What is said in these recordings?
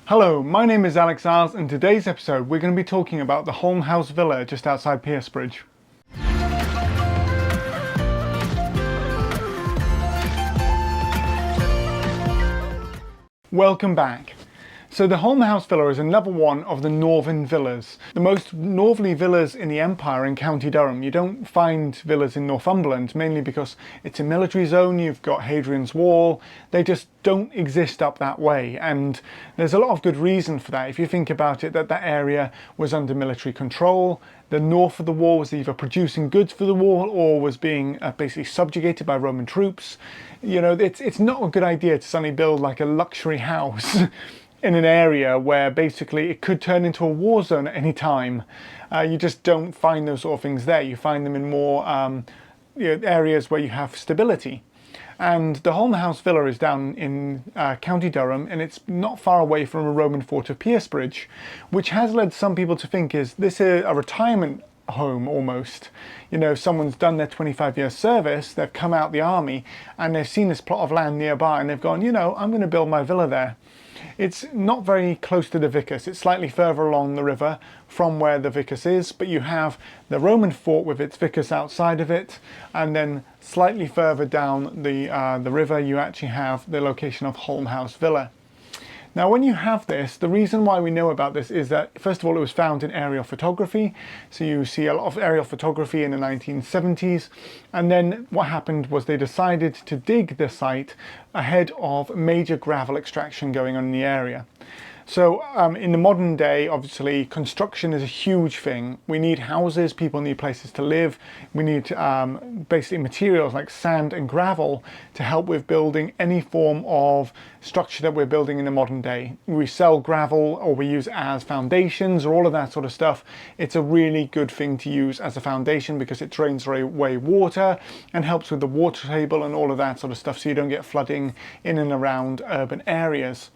Hello, my name is Alex Isles, and in today's episode we're going to be talking about the Holm House Villa just outside Peircebridge. Welcome back. So the Holm House Villa is another one of the Northern villas. The most northerly villas in the Empire in County Durham. You don't find villas in Northumberland, mainly because it's a military zone, you've got Hadrian's Wall, they just don't exist up that way, and there's a lot of good reason for that. If you think about it, that area was under military control, the north of the wall was either producing goods for the wall or was being basically subjugated by Roman troops. You know, it's not a good idea to suddenly build like a luxury house in an area where basically it could turn into a war zone at any time. You just don't find those sort of things there. You find them in more areas where you have stability. And the Holm House Villa is down in County Durham, and it's not far away from a Roman fort of Peircebridge, which has led some people to think, is this a retirement home almost? You know, someone's done their 25-year service, they've come out the army, and they've seen this plot of land nearby, and they've gone, you know, I'm going to build my villa there. It's not very close to the Vicus, it's slightly further along the river from where the Vicus is, but you have the Roman fort with its Vicus outside of it, and then slightly further down the river you actually have the location of Holm House Villa. Now when you have this, the reason why we know about this is that first of all it was found in aerial photography, so you see a lot of aerial photography in the 1970s, and then what happened was they decided to dig the site ahead of major gravel extraction going on in the area. So in the modern day, obviously, construction is a huge thing. We need houses, people need places to live. We need basically materials like sand and gravel to help with building any form of structure that we're building in the modern day. We sell gravel or we use it as foundations or all of that sort of stuff. It's a really good thing to use as a foundation because it drains away water and helps with the water table and all of that sort of stuff, so you don't get flooding in and around urban areas.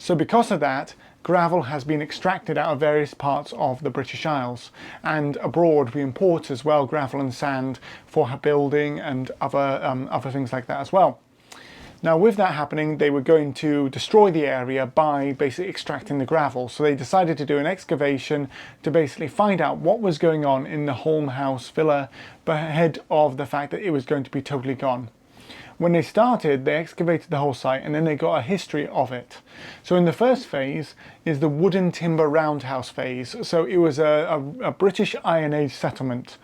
So because of that, gravel has been extracted out of various parts of the British Isles, and abroad we import as well gravel and sand for building and other things like that as well. Now with that happening, they were going to destroy the area by basically extracting the gravel, so they decided to do an excavation to basically find out what was going on in the Holm House Villa ahead of the fact that it was going to be totally gone. When they started, they excavated the whole site and then they got a history of it. So in the first phase is the wooden timber roundhouse phase. So it was a British Iron Age settlement.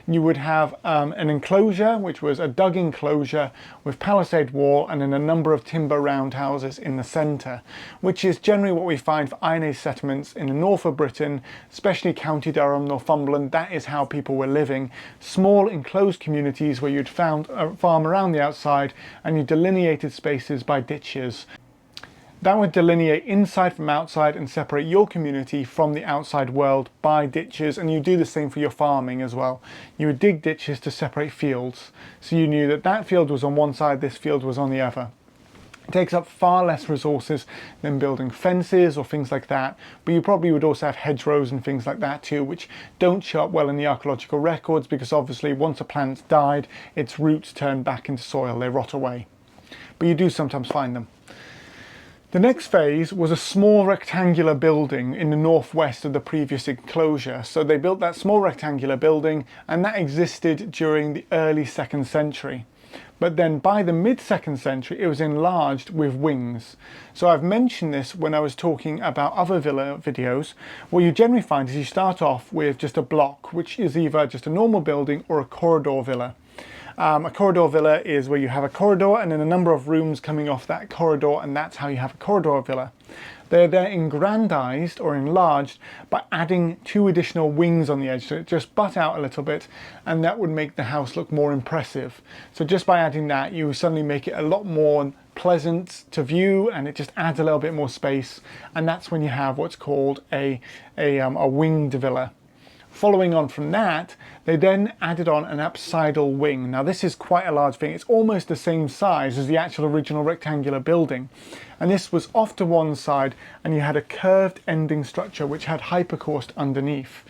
You would have an enclosure, which was a dug enclosure with palisade wall and then a number of timber roundhouses in the centre, which is generally what we find for Iron Age settlements in the north of Britain, especially County Durham, Northumberland. That is how people were living. Small enclosed communities where you'd found a farm around the outside and you delineated spaces by ditches. That would delineate inside from outside and separate your community from the outside world by ditches, and you do the same for your farming as well. You would dig ditches to separate fields, so you knew that that field was on one side, this field was on the other. It takes up far less resources than building fences or things like that, but you probably would also have hedgerows and things like that too, which don't show up well in the archaeological records because obviously once a plant's died, its roots turn back into soil, they rot away. But you do sometimes find them. The next phase was a small rectangular building in the northwest of the previous enclosure. So they built that small rectangular building and that existed during the early 2nd century. But then by the mid-2nd century, it was enlarged with wings. So I've mentioned this when I was talking about other villa videos. What you generally find is you start off with just a block, which is either just a normal building or a corridor villa. A corridor villa is where you have a corridor and then a number of rooms coming off that corridor, and that's how you have a corridor villa. They're then aggrandized or enlarged by adding 2 additional wings on the edge, so it just butt out a little bit, and that would make the house look more impressive. So just by adding that, you suddenly make it a lot more pleasant to view, and it just adds a little bit more space, and that's when you have what's called a winged villa. Following on from that, they then added on an apsidal wing. Now this is quite a large thing. It's almost the same size as the actual original rectangular building. And this was off to one side and you had a curved ending structure which had hypercaust underneath.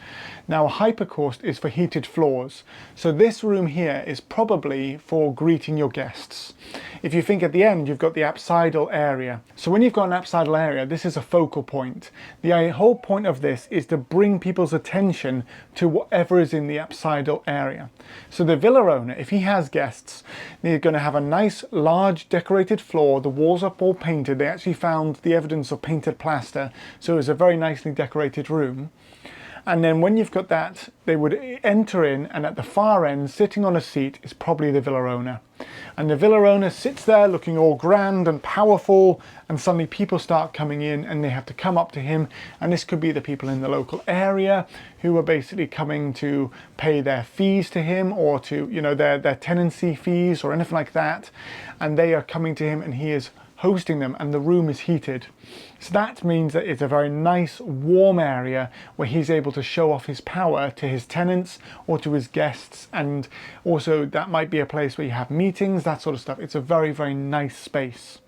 Now a hypocaust is for heated floors. So this room here is probably for greeting your guests. If you think at the end you've got the apsidal area. So when you've got an apsidal area, this is a focal point. The whole point of this is to bring people's attention to whatever is in the apsidal area. So the villa owner, if he has guests, they're going to have a nice large decorated floor. The walls are all painted. They actually found the evidence of painted plaster, so it's a very nicely decorated room. And then when you've got that, they would enter in, and at the far end, sitting on a seat, is probably the villa owner. And the villa owner sits there looking all grand and powerful, and suddenly people start coming in and they have to come up to him. And this could be the people in the local area who are basically coming to pay their fees to him, or to, you know, their tenancy fees or anything like that. And they are coming to him and he is hosting them, and the room is heated. So that means that it's a very nice warm area where he's able to show off his power to his tenants or to his guests. And also that might be a place where you have meetings, that sort of stuff. It's a very, very nice space.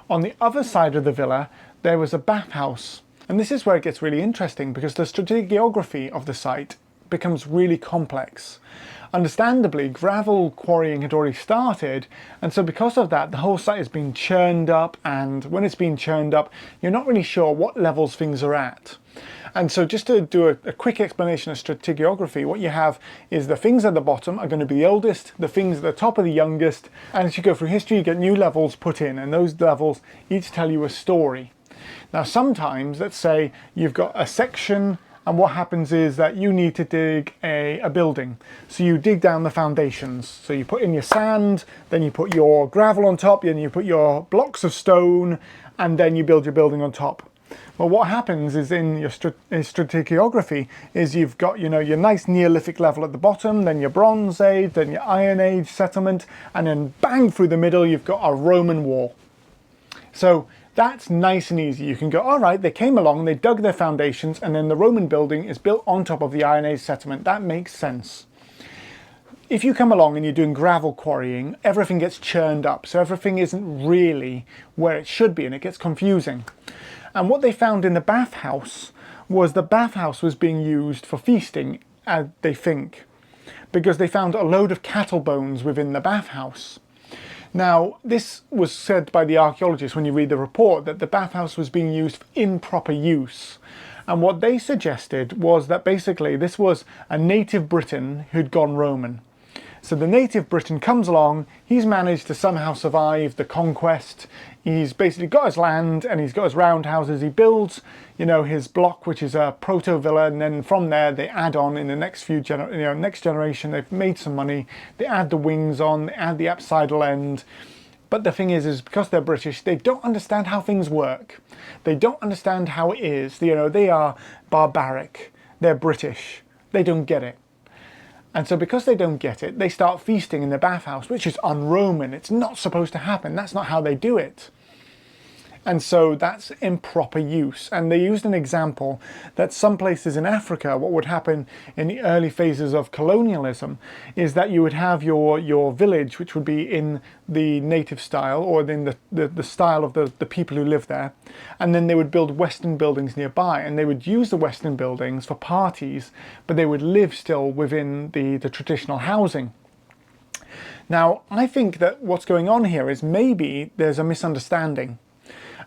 On the other side of the villa, there was a bathhouse. And this is where it gets really interesting, because the stratigraphy of the site becomes really complex. Understandably, gravel quarrying had already started, and so because of that, the whole site has been churned up, and when it's been churned up, you're not really sure what levels things are at. And so just to do a quick explanation of stratigraphy, what you have is the things at the bottom are going to be the oldest, the things at the top are the youngest, and as you go through history, you get new levels put in, and those levels each tell you a story. Now sometimes, let's say you've got a section, and what happens is that you need to dig a building. So you dig down the foundations. So you put in your sand, then you put your gravel on top, then you put your blocks of stone, and then you build your building on top. Well, what happens is in your stratigraphy is you've got, you know, your nice Neolithic level at the bottom, then your Bronze Age, then your Iron Age settlement, and then bang through the middle, you've got a Roman wall. So that's nice and easy. You can go, all right, they came along, they dug their foundations, and then the Roman building is built on top of the Iron Age settlement. That makes sense. If you come along and you're doing gravel quarrying, everything gets churned up, so everything isn't really where it should be, and it gets confusing. And what they found in the bathhouse was the bathhouse was being used for feasting, they think, because they found a load of cattle bones within the bathhouse. Now, this was said by the archaeologists when you read the report, that the bathhouse was being used for improper use. And what they suggested was that basically this was a native Briton who'd gone Roman. So the native Briton comes along, he's managed to somehow survive the conquest, he's basically got his land and he's got his roundhouses, he builds, you know, his block, which is a proto-villa, and then from there they add on in the next next generation, they've made some money, they add the wings on, they add the apsidal end. But the thing is because they're British, they don't understand how things work. They don't understand how it is, you know, they are barbaric, they're British, they don't get it. And so because they don't get it, they start feasting in the bathhouse, which is un-Roman. It's not supposed to happen. That's not how they do it. And so that's improper use. And they used an example that some places in Africa, what would happen in the early phases of colonialism is that you would have your village, which would be in the native style, or in the style of the people who live there. And then they would build Western buildings nearby, and they would use the Western buildings for parties, but they would live still within the traditional housing. Now, I think that what's going on here is maybe there's a misunderstanding.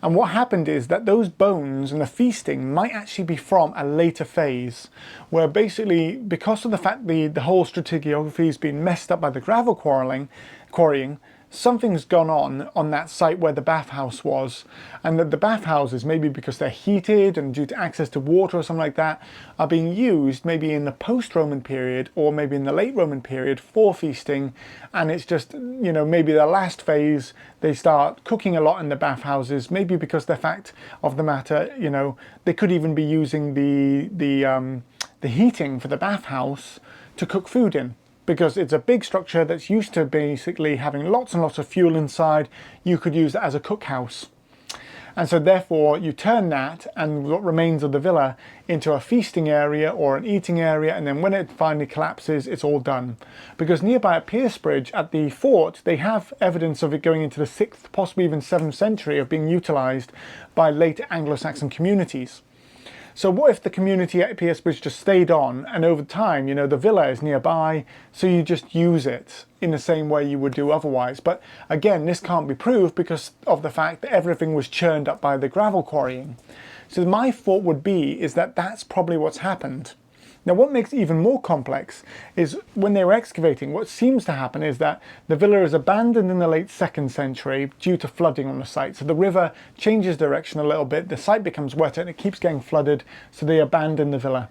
And what happened is that those bones and the feasting might actually be from a later phase, where basically, because of the fact the whole stratigraphy has been messed up by the gravel quarrying, something's gone on that site where the bathhouse was, and that the bathhouses, maybe because they're heated and due to access to water or something like that, are being used maybe in the post-Roman period or maybe in the late Roman period for feasting. And it's just, you know, maybe the last phase they start cooking a lot in the bathhouses, maybe because the fact of the matter, you know, they could even be using the heating for the bathhouse to cook food in. Because it's a big structure that's used to basically having lots and lots of fuel inside, you could use it as a cookhouse. And so therefore you turn that and what remains of the villa into a feasting area or an eating area, and then when it finally collapses, it's all done. Because nearby at Peircebridge, at the fort, they have evidence of it going into the 6th, possibly even 7th century of being utilised by later Anglo-Saxon communities. So what if the community at Peircebridge just stayed on, and over time, you know, the villa is nearby, so you just use it in the same way you would do otherwise. But again, this can't be proved because of the fact that everything was churned up by the gravel quarrying. So my thought would be is that that's probably what's happened. Now what makes it even more complex is when they were excavating, what seems to happen is that the villa is abandoned in the late 2nd century due to flooding on the site. So the river changes direction a little bit, the site becomes wetter and it keeps getting flooded, so they abandon the villa.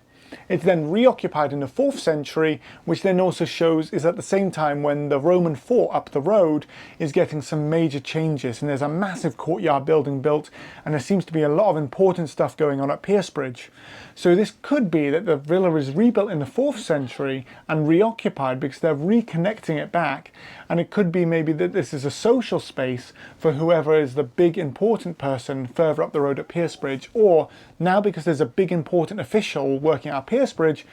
It's then reoccupied in the 4th century, which then also shows is at the same time when the Roman fort up the road is getting some major changes, and there's a massive courtyard building built, and there seems to be a lot of important stuff going on at Peircebridge. So this could be that the villa is rebuilt in the 4th century and reoccupied because they're reconnecting it back, and it could be maybe that this is a social space for whoever is the big important person further up the road at Peircebridge, or now because there's a big important official working at Peircebridge,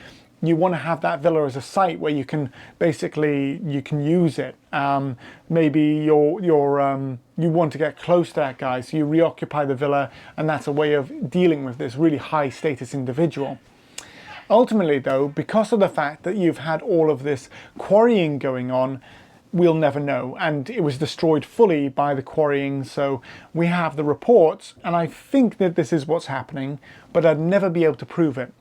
you want to have that villa as a site where you can basically use it. Maybe you want to get close to that guy, so you reoccupy the villa, and that's a way of dealing with this really high status individual. Ultimately though, because of the fact that you've had all of this quarrying going on, we'll never know, and it was destroyed fully by the quarrying. So we have the reports, and I think that this is what's happening, but I'd never be able to prove it.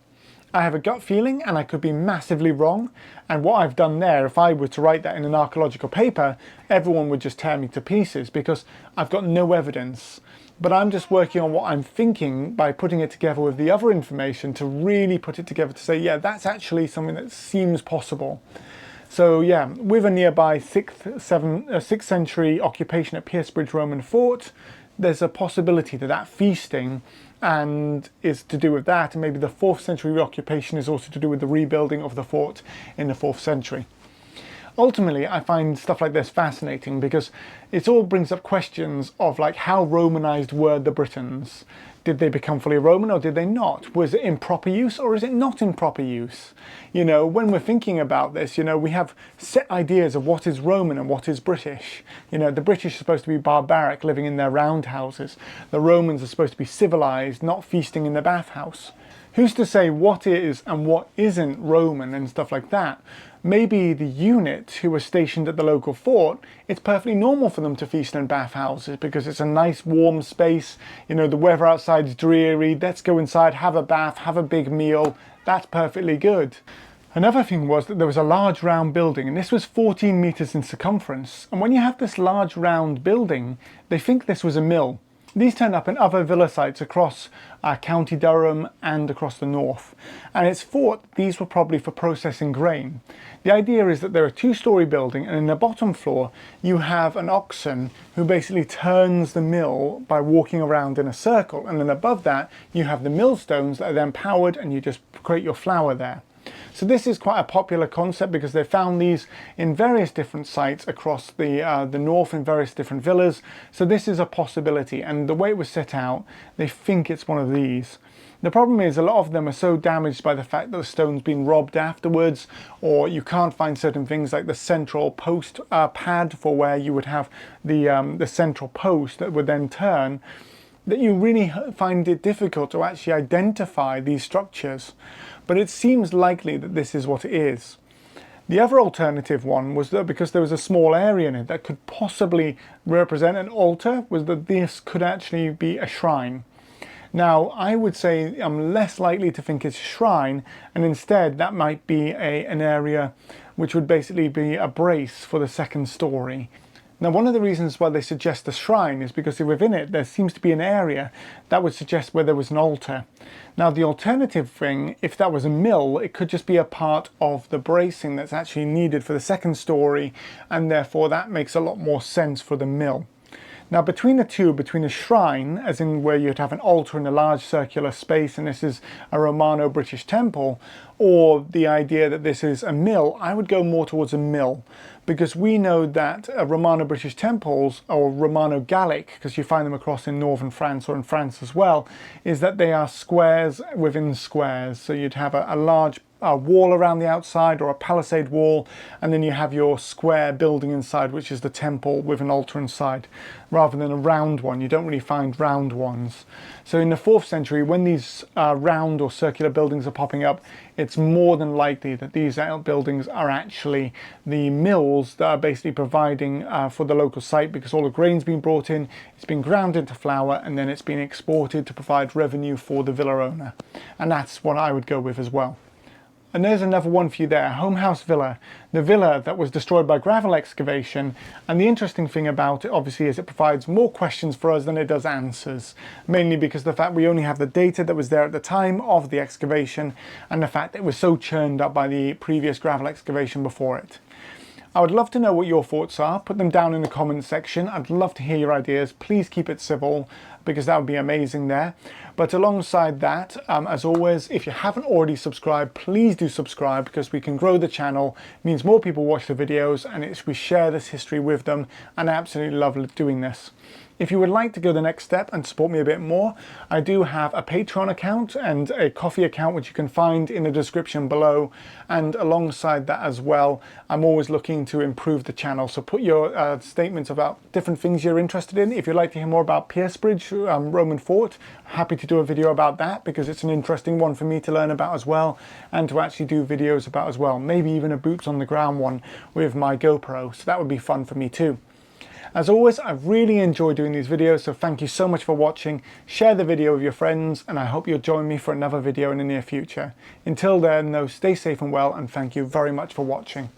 I have a gut feeling, and I could be massively wrong, and what I've done there, if I were to write that in an archaeological paper, everyone would just tear me to pieces because I've got no evidence. But I'm just working on what I'm thinking by putting it together with the other information to really put it together to say, yeah, that's actually something that seems possible. So yeah, with a nearby 6th century occupation at Peircebridge Roman fort, there's a possibility that that feasting and is to do with that, and maybe the 4th century reoccupation is also to do with the rebuilding of the fort in the 4th century. Ultimately, I find stuff like this fascinating because it all brings up questions of like how Romanized were the Britons? Did they become fully Roman or did they not? Was it in proper use or is it not in proper use? You know, when we're thinking about this, you know, we have set ideas of what is Roman and what is British. You know, the British are supposed to be barbaric, living in their roundhouses. The Romans are supposed to be civilized, not feasting in the bathhouse. Who's to say what is and what isn't Roman and stuff like that? Maybe the unit who was stationed at the local fort, it's perfectly normal for them to feast in bathhouses because it's a nice warm space. You know, the weather outside is dreary. Let's go inside, have a bath, have a big meal. That's perfectly good. Another thing was that there was a large round building, and this was 14 meters in circumference. And when you have this large round building, they think this was a mill. These turn up in other villa sites across County Durham and across the north, and it's thought these were probably for processing grain. The idea is that they're a 2-story building, and in the bottom floor you have an oxen who basically turns the mill by walking around in a circle, and then above that you have the millstones that are then powered and you just create your flour there. So this is quite a popular concept because they found these in various different sites across the north in various different villas. So this is a possibility, and the way it was set out, they think it's one of these. The problem is a lot of them are so damaged by the fact that the stone's been robbed afterwards, or you can't find certain things like the central post pad for where you would have the central post that would then turn, that you really find it difficult to actually identify these structures. But it seems likely that this is what it is. The other alternative one was that because there was a small area in it that could possibly represent an altar, was that this could actually be a shrine. Now, I would say I'm less likely to think it's a shrine, and instead that might be an area which would basically be a brace for the 2nd story. Now, one of the reasons why they suggest a shrine is because within it there seems to be an area that would suggest where there was an altar. Now, the alternative thing, if that was a mill, it could just be a part of the bracing that's actually needed for the 2nd story, and therefore that makes a lot more sense for the mill. Now, between the two, between a shrine, as in where you'd have an altar in a large circular space and this is a Romano-British temple, or the idea that this is a mill, I would go more towards a mill, because we know that Romano-British temples, or Romano-Gallic, because you find them across in northern France or in France as well, is that they are squares within squares. So you'd have a large a wall around the outside or a palisade wall, and then you have your square building inside, which is the temple with an altar inside, rather than a round one. You don't really find round ones. So in the 4th century, when these round or circular buildings are popping up, it's more than likely that these buildings are actually the mills that are basically providing for the local site, because all the grain's been brought in, it's been ground into flour, and then it's been exported to provide revenue for the villa owner. And that's what I would go with as well. And there's another one for you there, Holme House Villa, the villa that was destroyed by gravel excavation. And the interesting thing about it, obviously, is it provides more questions for us than it does answers, mainly because of the fact we only have the data that was there at the time of the excavation, and the fact that it was so churned up by the previous gravel excavation before it. I would love to know what your thoughts are. Put them down in the comments section. I'd love to hear your ideas. Please keep it civil, because that would be amazing there. But alongside that, as always, if you haven't already subscribed, please do subscribe, because we can grow the channel. It means more people watch the videos, and we share this history with them, and I absolutely love doing this. If you would like to go the next step and support me a bit more, I do have a Patreon account and a Ko-fi account, which you can find in the description below. And alongside that as well, I'm always looking to improve the channel. So put your statements about different things you're interested in. If you'd like to hear more about Peircebridge, Roman fort, happy to do a video about that, because it's an interesting one for me to learn about as well, and to actually do videos about as well. Maybe even a boots on the ground one with my GoPro. So that would be fun for me too. As always, I really enjoy doing these videos, so thank you so much for watching. Share the video with your friends, and I hope you'll join me for another video in the near future. Until then, though, stay safe and well, and thank you very much for watching.